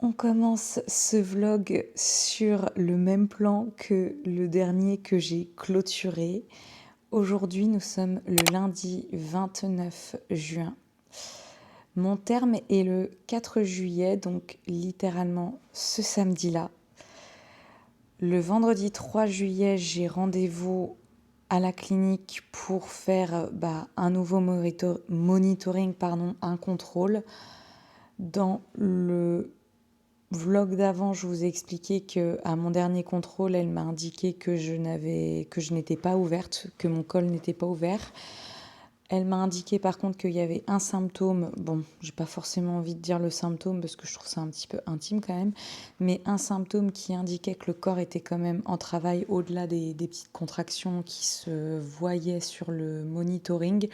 On commence ce vlog sur le même plan que le dernier que j'ai clôturé. Aujourd'hui, nous sommes le lundi 29 juin. Mon terme est le 4 juillet, donc littéralement ce samedi-là. Le vendredi 3 juillet, j'ai rendez-vous à la clinique pour faire un nouveau monitoring, un contrôle. Dans le vlog d'avant, je vous ai expliqué qu'à mon dernier contrôle, elle m'a indiqué que je n'étais pas ouverte, que mon col n'était pas ouvert. Elle m'a indiqué par contre qu'il y avait un symptôme, bon, j'ai pas forcément envie de dire le symptôme parce que je trouve ça un petit peu intime quand même, mais un symptôme qui indiquait que le corps était quand même en travail au-delà des petites contractions qui se voyaient sur le monitoring,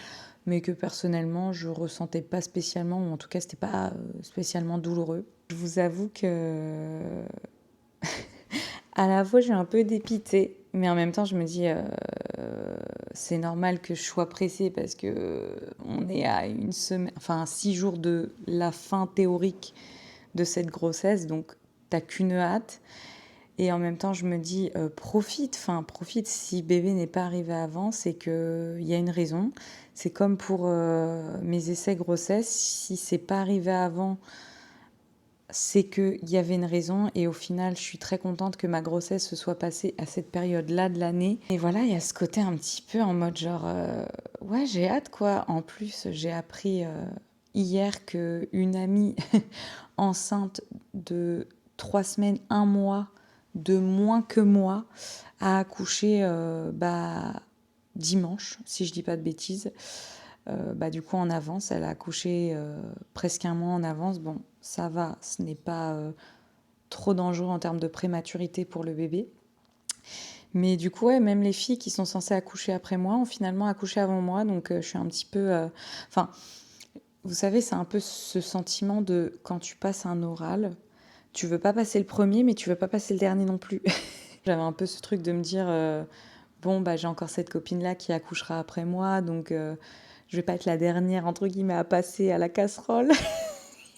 mais que personnellement je ressentais pas spécialement, ou en tout cas c'était pas spécialement douloureux. Je vous avoue que à la fois je suis un peu dépitée, mais en même temps je me dis c'est normal que je sois pressée parce que on est à une semaine, enfin 6 jours de la fin théorique de cette grossesse, donc t'as qu'une hâte. Et en même temps je me dis profite, si bébé n'est pas arrivé avant, c'est qu'il y a une raison. C'est comme pour mes essais grossesse, si c'est pas arrivé avant, c'est qu'il y avait une raison, et au final je suis très contente que ma grossesse se soit passée à cette période-là de l'année. Et voilà, il y a ce côté un petit peu en mode genre ouais, j'ai hâte quoi. En plus j'ai appris hier qu'une amie enceinte de 3 semaines, 1 mois de moins que moi a accouché dimanche, si je dis pas de bêtises. Du coup en avance, elle a accouché presque 1 mois en avance. Bon, ça va, ce n'est pas trop dangereux en termes de prématurité pour le bébé. Mais du coup, ouais, même les filles qui sont censées accoucher après moi ont finalement accouché avant moi, donc je suis un petit peu... vous savez, c'est un peu ce sentiment de quand tu passes un oral, tu veux pas passer le premier, mais tu veux pas passer le dernier non plus. J'avais un peu ce truc de me dire, j'ai encore cette copine-là qui accouchera après moi, donc je vais pas être la dernière, entre guillemets, à passer à la casserole.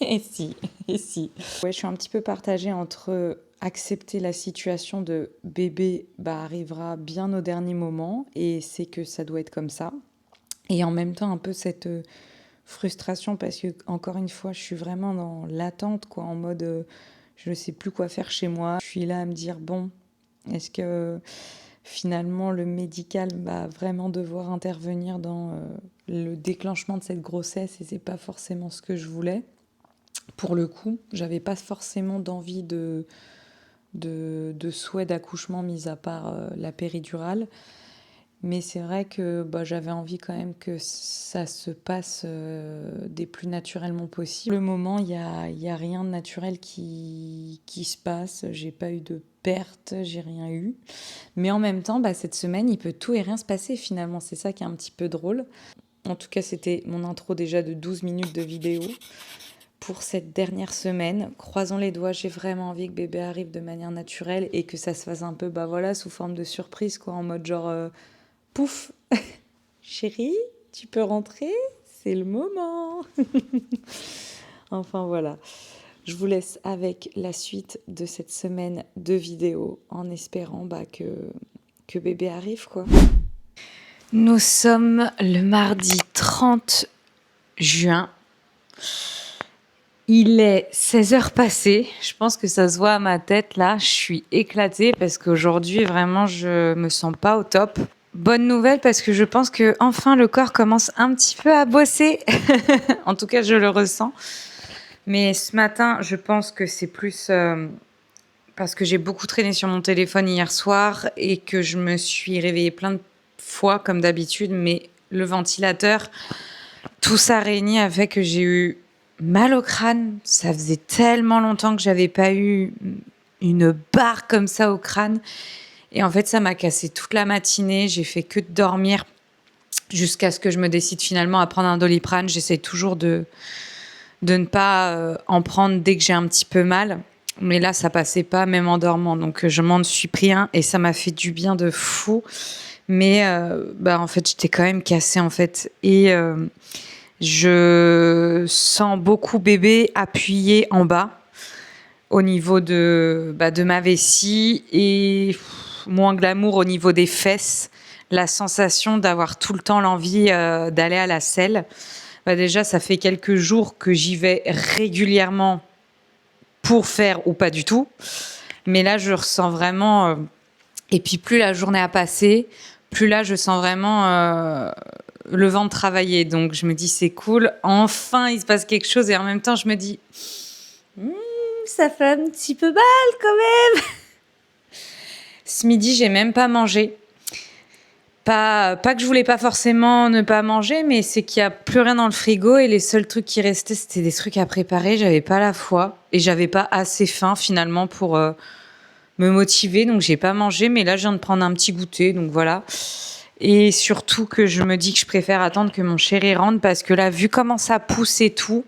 Et si, et si. Ouais, je suis un petit peu partagée entre accepter la situation de bébé arrivera bien au dernier moment, et c'est que ça doit être comme ça. Et en même temps, un peu cette frustration parce que, encore une fois, je suis vraiment dans l'attente, quoi, en mode je ne sais plus quoi faire chez moi. Je suis là à me dire, bon, est-ce que finalement le médical va vraiment devoir intervenir dans le déclenchement de cette grossesse, et c'est pas forcément ce que je voulais. Pour le coup, j'avais pas forcément d'envie de souhait d'accouchement, mis à part la péridurale. Mais c'est vrai que j'avais envie quand même que ça se passe des plus naturellement possible. Pour le moment, il y a rien de naturel qui se passe. J'ai pas eu de perte, j'ai rien eu. Mais en même temps, cette semaine, il peut tout et rien se passer finalement. C'est ça qui est un petit peu drôle. En tout cas, c'était mon intro déjà de 12 minutes de vidéo pour cette dernière semaine. Croisons les doigts, j'ai vraiment envie que bébé arrive de manière naturelle et que ça se fasse un peu sous forme de surprise, quoi, en mode genre pouf, chérie, tu peux rentrer, c'est le moment. Enfin voilà, je vous laisse avec la suite de cette semaine de vidéos en espérant que bébé arrive, quoi. Nous sommes le mardi 30 juin. Il est 16h passées. Je pense que ça se voit à ma tête là. Je suis éclatée parce qu'aujourd'hui, vraiment, je me sens pas au top. Bonne nouvelle parce que je pense que enfin le corps commence un petit peu à bosser. En tout cas, je le ressens. Mais ce matin, je pense que c'est plus parce que j'ai beaucoup traîné sur mon téléphone hier soir et que je me suis réveillée plein de fois comme d'habitude. Mais le ventilateur, tout ça réuni a fait que j'ai eu mal au crâne. Ça faisait tellement longtemps que j'avais pas eu une barre comme ça au crâne. Et en fait, ça m'a cassé toute la matinée. J'ai fait que de dormir jusqu'à ce que je me décide finalement à prendre un Doliprane. J'essaie toujours de ne pas en prendre dès que j'ai un petit peu mal. Mais là, ça passait pas, même en dormant. Donc, je m'en suis pris un et ça m'a fait du bien de fou. Mais en fait, j'étais quand même cassée, en fait. Et je sens beaucoup bébé appuyé en bas. au niveau de ma vessie et moins glamour au niveau des fesses. La sensation d'avoir tout le temps l'envie d'aller à la selle. Déjà, ça fait quelques jours que j'y vais régulièrement pour faire ou pas du tout. Mais là, je ressens vraiment... et puis, plus la journée a passé, plus là, je sens vraiment le ventre travailler. Donc, je me dis, c'est cool. Enfin, il se passe quelque chose. Et en même temps, je me dis, ça fait un petit peu mal quand même. Ce midi, j'ai même pas mangé. Pas que je voulais pas forcément ne pas manger, mais c'est qu'il y a plus rien dans le frigo et les seuls trucs qui restaient, c'était des trucs à préparer. J'avais pas la foi et j'avais pas assez faim finalement pour me motiver, donc j'ai pas mangé. Mais là, je viens de prendre un petit goûter, donc voilà. Et surtout que je me dis que je préfère attendre que mon chéri rentre parce que là, vu comment ça pousse et tout,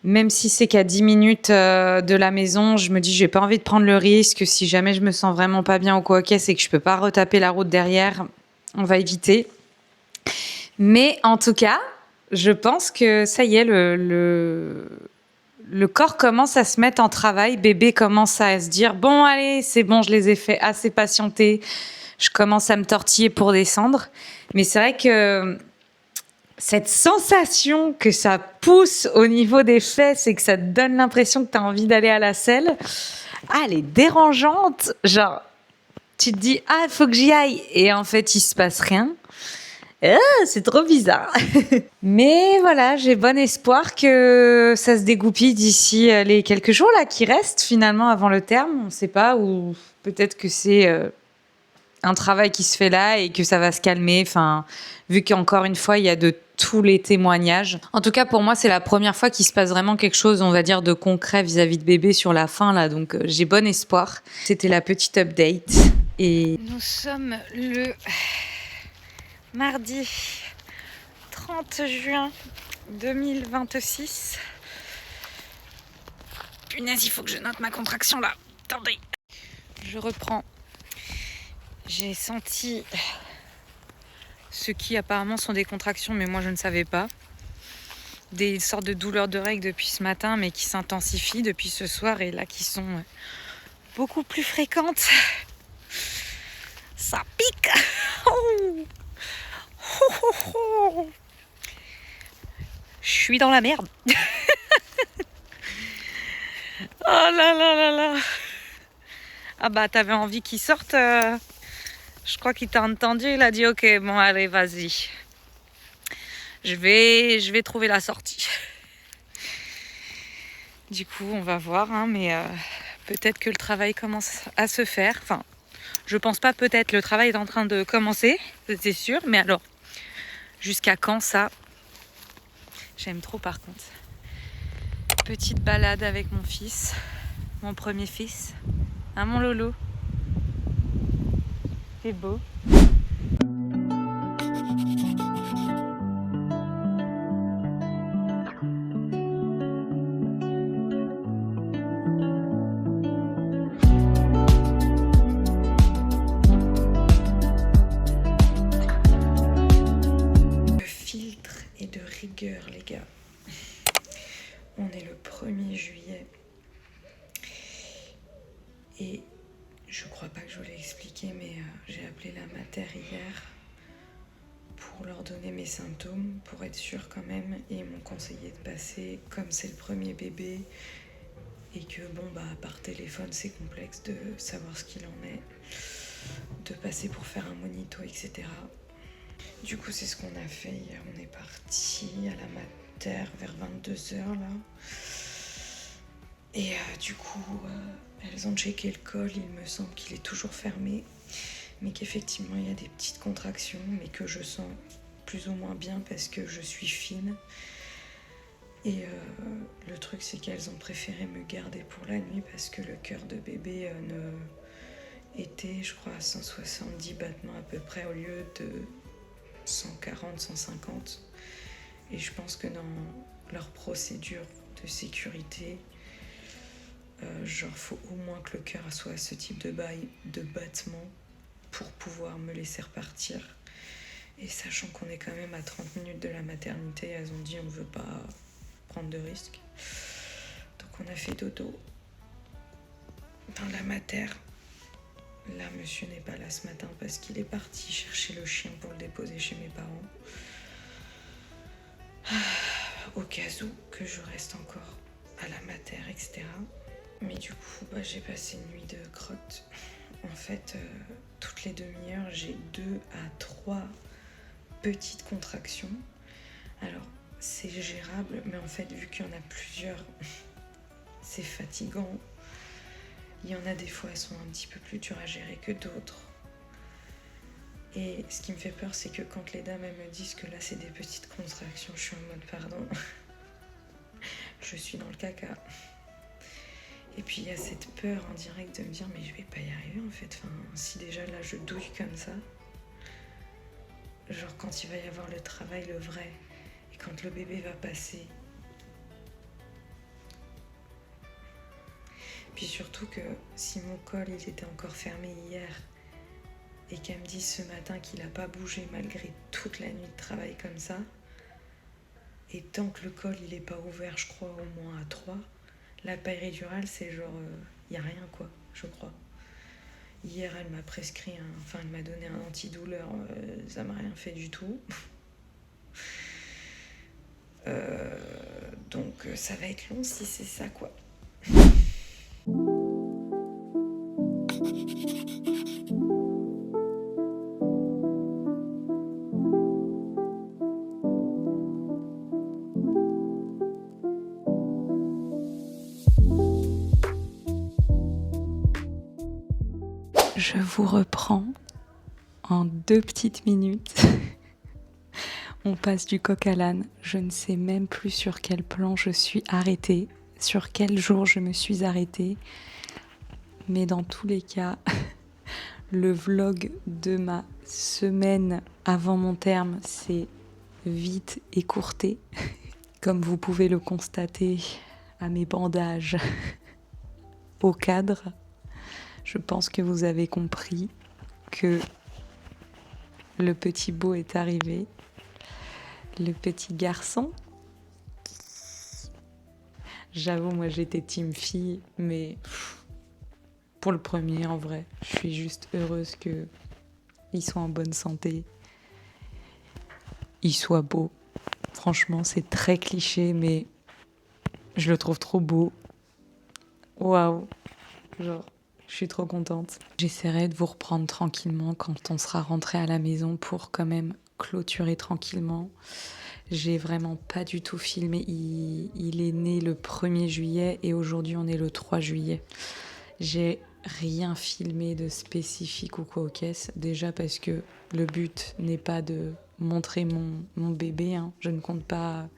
même si c'est qu'à 10 minutes de la maison, je me dis j'ai pas envie de prendre le risque. Si jamais je me sens vraiment pas bien au coquet, c'est que je peux pas retaper la route derrière. On va éviter. Mais en tout cas, je pense que ça y est, le corps commence à se mettre en travail. Bébé commence à se dire bon allez, c'est bon, je les ai fait assez patienter. Je commence à me tortiller pour descendre. Mais c'est vrai que cette sensation que ça pousse au niveau des fesses et que ça te donne l'impression que tu as envie d'aller à la selle, elle est dérangeante. Genre, tu te dis, il faut que j'y aille. Et en fait, il se passe rien. C'est trop bizarre. Mais voilà, j'ai bon espoir que ça se dégoupille d'ici les quelques jours là qui restent finalement avant le terme. On ne sait pas, ou peut-être que c'est un travail qui se fait là et que ça va se calmer. Enfin, vu qu'encore une fois, il y a de tous les témoignages. En tout cas, pour moi, c'est la première fois qu'il se passe vraiment quelque chose, on va dire, de concret vis-à-vis de bébé sur la fin, là. Donc, j'ai bon espoir. C'était la petite update. Et nous sommes le mardi 30 juin 2026. Punaise, il faut que je note ma contraction, là. Attendez. Je reprends. J'ai senti ce qui apparemment sont des contractions, mais moi je ne savais pas. Des sortes de douleurs de règles depuis ce matin, mais qui s'intensifient depuis ce soir et là qui sont beaucoup plus fréquentes. Ça pique. Oh. Oh, oh, oh. Je suis dans la merde. Oh là là là là. Ah bah t'avais envie qu'il sorte. Je crois qu'il t'a entendu. Il a dit ok, bon allez vas-y. Je vais trouver la sortie. Du coup, on va voir, hein, mais peut-être que le travail commence à se faire. Enfin, je pense pas peut-être, le travail est en train de commencer, c'est sûr. Mais alors, jusqu'à quand ça? J'aime trop par contre. Petite balade avec mon fils, mon premier fils. Hein, mon loulou? C'est beau. Rigueur, les gars. On est le 1er juillet et je crois pas que je vous l'ai expliqué, mais j'ai appelé la mater hier pour leur donner mes symptômes pour être sûre quand même, et ils m'ont conseillé de passer, comme c'est le premier bébé et que bon bah par téléphone c'est complexe de savoir ce qu'il en est, de passer pour faire un monito, etc. Du coup, c'est ce qu'on a fait hier. On est parti à la mater vers 22h là. Et du coup, elles ont checké le col. Il me semble qu'il est toujours fermé, mais qu'effectivement, il y a des petites contractions, mais que je sens plus ou moins bien parce que je suis fine. Et le truc, c'est qu'elles ont préféré me garder pour la nuit parce que le cœur de bébé était, je crois, à 170 battements à peu près au lieu de 140, 150. Et je pense que dans leur procédure de sécurité, genre faut au moins que le cœur soit à ce type de battement pour pouvoir me laisser repartir. Et sachant qu'on est quand même à 30 minutes de la maternité, elles ont dit on veut pas prendre de risques. Donc on a fait dodo dans la matère. Là, monsieur n'est pas là ce matin parce qu'il est parti chercher le chien pour le déposer chez mes parents. Au cas où que je reste encore à la matère, etc. Mais du coup, j'ai passé une nuit de crotte. En fait, toutes les demi-heures, j'ai 2 à 3 petites contractions. Alors, c'est gérable, mais en fait, vu qu'il y en a plusieurs, c'est fatigant. Il y en a des fois, elles sont un petit peu plus dures à gérer que d'autres. Et ce qui me fait peur, c'est que quand les dames elles me disent que là, c'est des petites contractions, je suis en mode pardon. Je suis dans le caca. Et puis, il y a cette peur en direct de me dire, mais je vais pas y arriver en fait. Enfin, si déjà là, je douille comme ça, genre quand il va y avoir le travail, le vrai, et quand le bébé va passer. Puis surtout que si mon col il était encore fermé hier et qu'elle me dise ce matin qu'il n'a pas bougé malgré toute la nuit de travail comme ça, et tant que le col il est pas ouvert, je crois au moins à 3, la péridurale c'est genre y a rien quoi, je crois. Hier elle m'a prescrit elle m'a donné un antidouleur, ça m'a rien fait du tout. Donc ça va être long si c'est ça quoi. Je vous reprends en 2 petites minutes. On passe du coq à l'âne. Je ne sais même plus sur quel plan je suis arrêtée, sur quel jour je me suis arrêtée. Mais dans tous les cas, le vlog de ma semaine avant mon terme s'est vite écourté. Comme vous pouvez le constater à mes bandages au cadre, je pense que vous avez compris que le petit beau est arrivé. Le petit garçon. J'avoue, moi j'étais team fille, mais pour le premier en vrai, je suis juste heureuse qu'il soit en bonne santé, il soit beau. Franchement, c'est très cliché, mais je le trouve trop beau. Waouh, genre, je suis trop contente. J'essaierai de vous reprendre tranquillement quand on sera rentré à la maison pour quand même clôturer tranquillement. J'ai vraiment pas du tout filmé. Il est né le 1er juillet et aujourd'hui on est le 3 juillet. J'ai rien filmé de spécifique ou quoi aux caisses. Déjà parce que le but n'est pas de montrer mon bébé. Hein. Je ne compte pas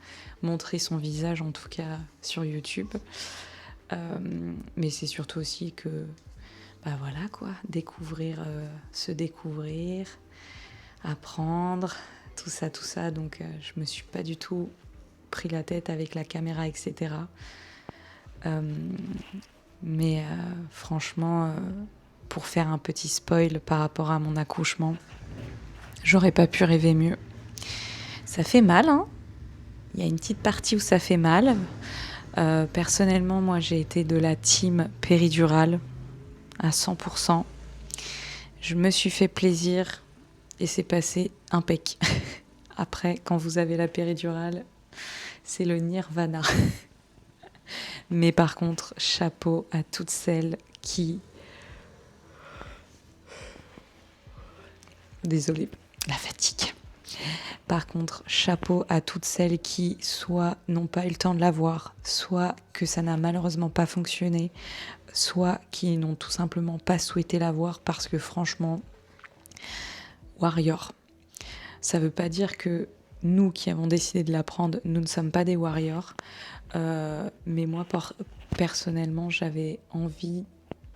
montrer son visage, en tout cas sur YouTube. Mais c'est surtout aussi que, voilà quoi, se découvrir, apprendre, tout ça. Donc je me suis pas du tout pris la tête avec la caméra, etc. Mais franchement, pour faire un petit spoil par rapport à mon accouchement, j'aurais pas pu rêver mieux. Ça fait mal, hein. Il y a une petite partie où ça fait mal. Personnellement, moi, j'ai été de la team péridurale à 100%. Je me suis fait plaisir et c'est passé impec. Après, quand vous avez la péridurale, c'est le nirvana. Mais par contre, chapeau à toutes celles qui... Désolée, la fatigue. Par contre, chapeau à toutes celles qui soit n'ont pas eu le temps de l'avoir, soit que ça n'a malheureusement pas fonctionné, soit qui n'ont tout simplement pas souhaité l'avoir parce que franchement, warrior. Ça veut pas dire que nous qui avons décidé de la prendre, nous ne sommes pas des warriors. Mais moi, personnellement, j'avais envie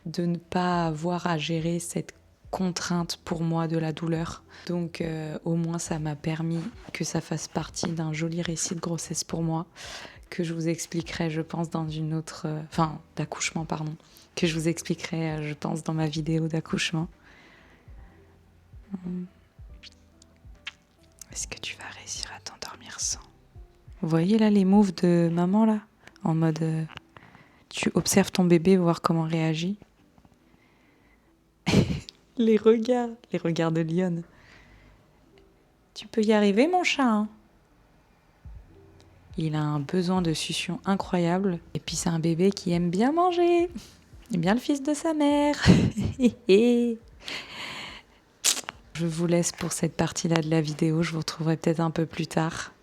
de ne pas avoir à gérer cette contrainte pour moi de la douleur. Donc au moins ça m'a permis que ça fasse partie d'un joli récit de grossesse pour moi, que je vous expliquerai je pense dans une autre... d'accouchement pardon, que je vous expliquerai je pense dans ma vidéo d'accouchement. Est-ce que tu vas réussir à t'endormir sans? Vous voyez là les moves de maman là? En mode tu observes ton bébé, voir comment il réagit. Les regards de Lionne. Tu peux y arriver, mon chat, hein? Il a un besoin de succion incroyable. Et puis c'est un bébé qui aime bien manger. Il est bien le fils de sa mère. Je vous laisse pour cette partie-là de la vidéo. Je vous retrouverai peut-être un peu plus tard.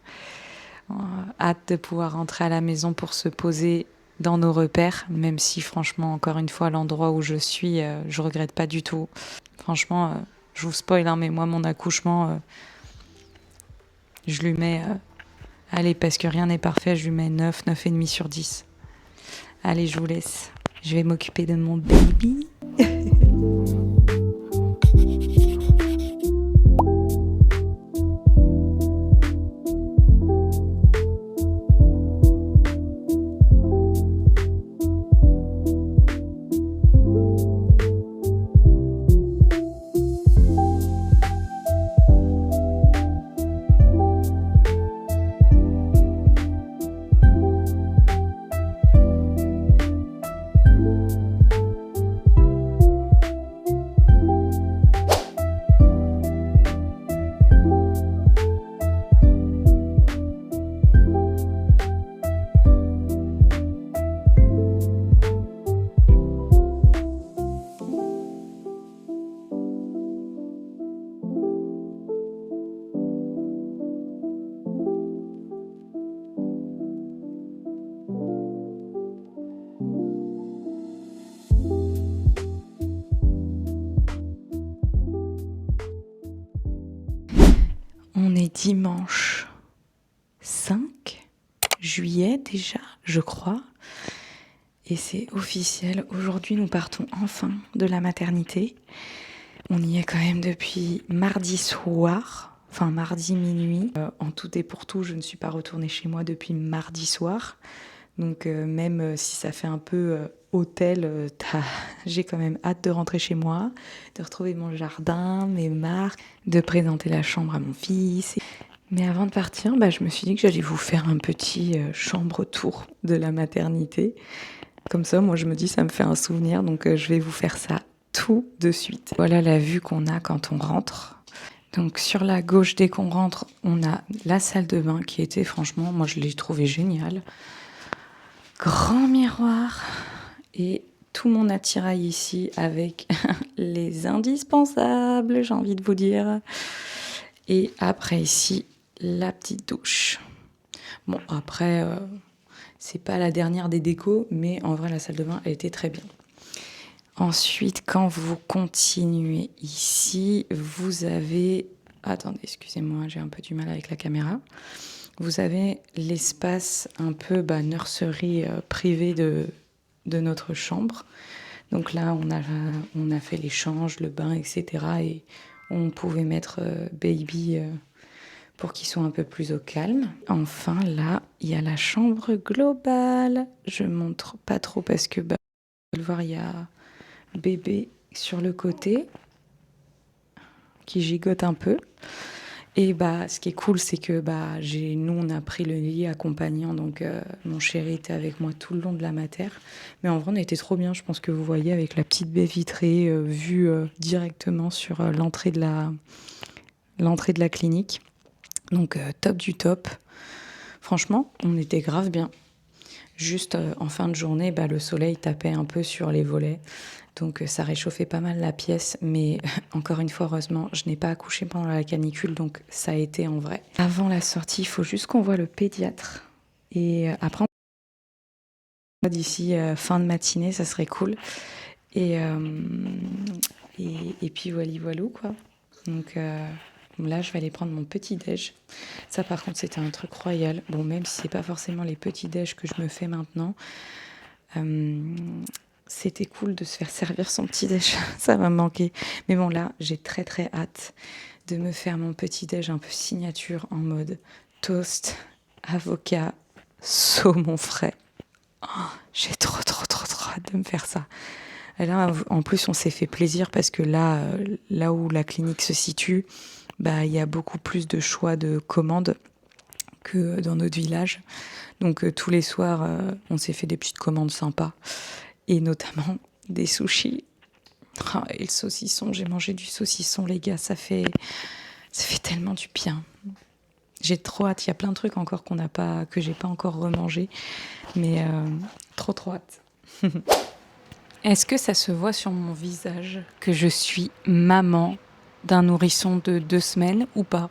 Hâte de pouvoir rentrer à la maison pour se poser dans nos repères. Même si franchement, encore une fois, l'endroit où je suis, je regrette pas du tout. Franchement, je vous spoil, hein, mais moi, mon accouchement, je lui mets... allez, parce que rien n'est parfait, je lui mets 9, 9,5 sur 10. Allez, je vous laisse. Je vais m'occuper de mon baby. On est dimanche 5 juillet déjà, je crois. Et c'est officiel. Aujourd'hui, nous partons enfin de la maternité. On y est quand même depuis mardi soir, enfin mardi minuit. En tout et pour tout, je ne suis pas retournée chez moi depuis mardi soir. Donc même si ça fait un peu hôtel, j'ai quand même hâte de rentrer chez moi, de retrouver mon jardin, mes marques, de présenter la chambre à mon fils. Mais avant de partir, je me suis dit que j'allais vous faire un petit chambre tour de la maternité. Comme ça, moi je me dis ça me fait un souvenir, donc je vais vous faire ça tout de suite. Voilà la vue qu'on a quand on rentre. Donc sur la gauche, dès qu'on rentre, on a la salle de bain qui était franchement, moi je l'ai trouvé géniale. Grand miroir et tout mon attirail ici avec les indispensables, j'ai envie de vous dire. Et après ici, la petite douche. Bon, après, c'est pas la dernière des décos, mais en vrai, la salle de bain, elle était très bien. Ensuite, quand vous continuez ici, vous avez... Attendez, excusez-moi, j'ai un peu du mal avec la caméra. Vous avez l'espace un peu nurserie privé de notre chambre. Donc là, on a fait l'échange, le bain, etc. Et on pouvait mettre baby pour qu'il soit un peu plus au calme. Enfin, là, il y a la chambre globale. Je montre pas trop parce que, vous allez le voir, il y a bébé sur le côté qui gigote un peu. Et ce qui est cool, c'est que nous, on a pris le lit accompagnant, donc mon chéri était avec moi tout le long de la mater. Mais en vrai, on était trop bien, je pense que vous voyez, avec la petite baie vitrée vue directement sur l'entrée de la clinique. Donc top du top. Franchement, on était grave bien. Juste en fin de journée, le soleil tapait un peu sur les volets. Donc ça réchauffait pas mal la pièce, mais encore une fois, heureusement, je n'ai pas accouché pendant la canicule, donc ça a été en vrai. Avant la sortie, il faut juste qu'on voit le pédiatre. Et après, d'ici fin de matinée, ça serait cool. Et puis voilà, quoi. Donc là, je vais aller prendre mon petit-déj. Ça, par contre, c'était un truc royal. Bon, même si c'est pas forcément les petits-déj que je me fais maintenant, c'était cool de se faire servir son petit-déj. Ça m'a manqué. Mais bon, là, j'ai très très hâte de me faire mon petit-déj un peu signature en mode toast, avocat, saumon frais. Oh, j'ai trop hâte de me faire ça. Et là, en plus, on s'est fait plaisir parce que là où la clinique se situe, il y a beaucoup plus de choix de commandes que dans notre village. Donc tous les soirs, on s'est fait des petites commandes sympas. Et notamment des sushis. Ah, et le saucisson, j'ai mangé du saucisson, les gars, ça fait tellement du bien. J'ai trop hâte, il y a plein de trucs encore que j'ai pas encore remangé, mais trop hâte. Est-ce que ça se voit sur mon visage que je suis maman d'un nourrisson de 2 semaines ou pas?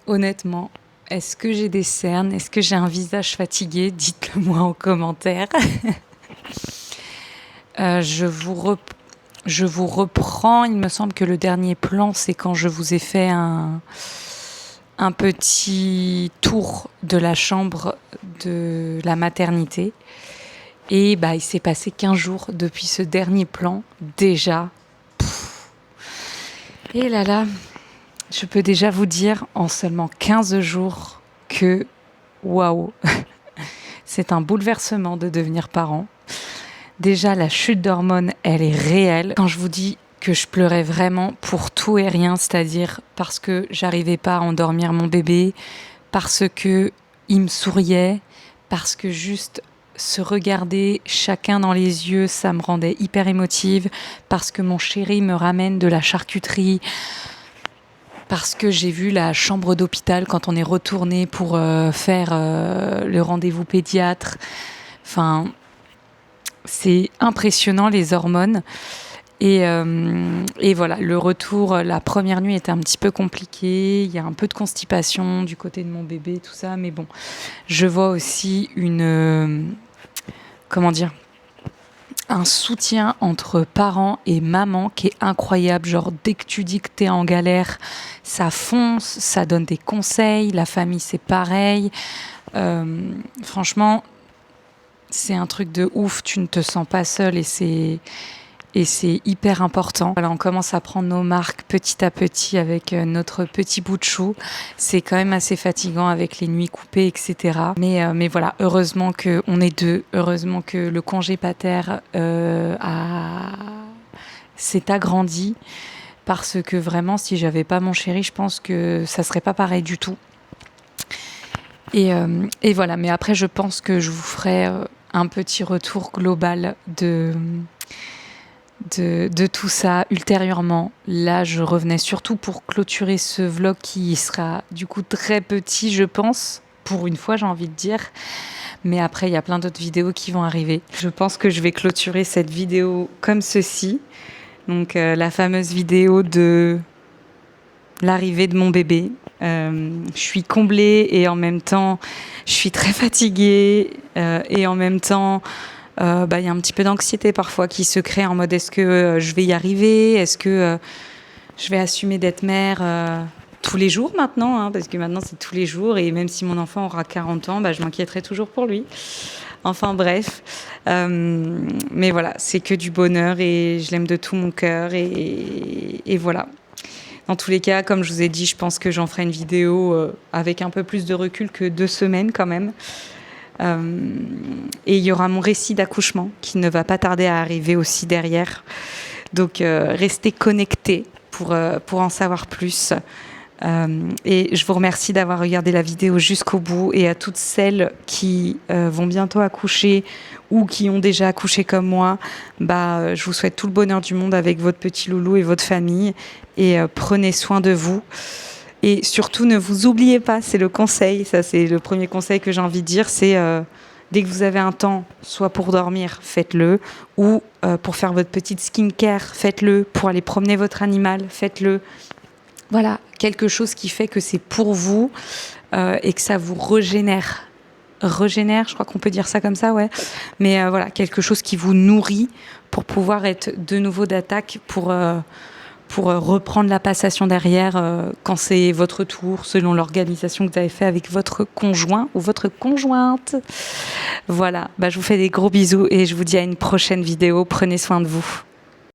Honnêtement, est-ce que j'ai des cernes? Est-ce que j'ai un visage fatigué? Dites-le moi en commentaire. Je vous reprends. Il me semble que le dernier plan, c'est quand je vous ai fait un petit tour de la chambre de la maternité. Et bah, il s'est passé 15 jours depuis ce dernier plan. Déjà. Et là, je peux déjà vous dire en seulement 15 jours que waouh, c'est un bouleversement de devenir parent. Déjà, la chute d'hormones, elle est réelle. Quand je vous dis que je pleurais vraiment pour tout et rien, c'est-à-dire parce que j'arrivais pas à endormir mon bébé, parce que il me souriait, parce que juste se regarder chacun dans les yeux, ça me rendait hyper émotive, parce que mon chéri me ramène de la charcuterie, parce que j'ai vu la chambre d'hôpital quand on est retourné pour faire le rendez-vous pédiatre. Enfin, c'est impressionnant les hormones. Et voilà, le retour, la première nuit était un petit peu compliquée. Il y a un peu de constipation du côté de mon bébé, tout ça. Mais bon, je vois aussi un soutien entre parents et maman qui est incroyable. Genre, dès que tu dis que t'es en galère, ça fonce, ça donne des conseils. La famille, c'est pareil. Franchement, c'est un truc de ouf. Tu ne te sens pas seule et c'est hyper important. Voilà, on commence à prendre nos marques petit à petit avec notre petit bout de chou. C'est quand même assez fatigant avec les nuits coupées, etc. Mais voilà, heureusement qu'on est deux. Heureusement que le congé pater s'est agrandi. Parce que vraiment, si j'avais pas mon chéri, je pense que ça serait pas pareil du tout. Et voilà, mais après, je pense que je vous ferai un petit retour global de tout ça ultérieurement. Là, je revenais surtout pour clôturer ce vlog qui sera du coup très petit, je pense, pour une fois, j'ai envie de dire. Mais après, il y a plein d'autres vidéos qui vont arriver. Je pense que je vais clôturer cette vidéo comme ceci. Donc, la fameuse vidéo de l'arrivée de mon bébé. Je suis comblée et en même temps, je suis très fatiguée. Et en même temps, y a un petit peu d'anxiété parfois qui se crée en mode est-ce que je vais y arriver? Est-ce que je vais assumer d'être mère tous les jours maintenant, hein, parce que maintenant c'est tous les jours et même si mon enfant aura 40 ans, je m'inquiéterai toujours pour lui. Enfin bref, mais voilà, c'est que du bonheur et je l'aime de tout mon cœur et voilà. Dans tous les cas, comme je vous ai dit, je pense que j'en ferai une vidéo avec un peu plus de recul que 2 semaines quand même. Et il y aura mon récit d'accouchement qui ne va pas tarder à arriver aussi derrière. Donc restez connectés pour en savoir plus. Et je vous remercie d'avoir regardé la vidéo jusqu'au bout et à toutes celles qui vont bientôt accoucher ou qui ont déjà accouché comme moi, je vous souhaite tout le bonheur du monde avec votre petit loulou et votre famille et prenez soin de vous. Et surtout, ne vous oubliez pas, c'est le conseil, ça c'est le premier conseil que j'ai envie de dire, c'est dès que vous avez un temps, soit pour dormir, faites-le, ou pour faire votre petite skincare, faites-le, pour aller promener votre animal, faites-le. Voilà, quelque chose qui fait que c'est pour vous et que ça vous régénère. Je crois qu'on peut dire ça comme ça, ouais. Mais voilà, quelque chose qui vous nourrit pour pouvoir être de nouveau d'attaque pour reprendre la passation derrière quand c'est votre tour, selon l'organisation que vous avez fait avec votre conjoint ou votre conjointe. Voilà, je vous fais des gros bisous et je vous dis à une prochaine vidéo. Prenez soin de vous.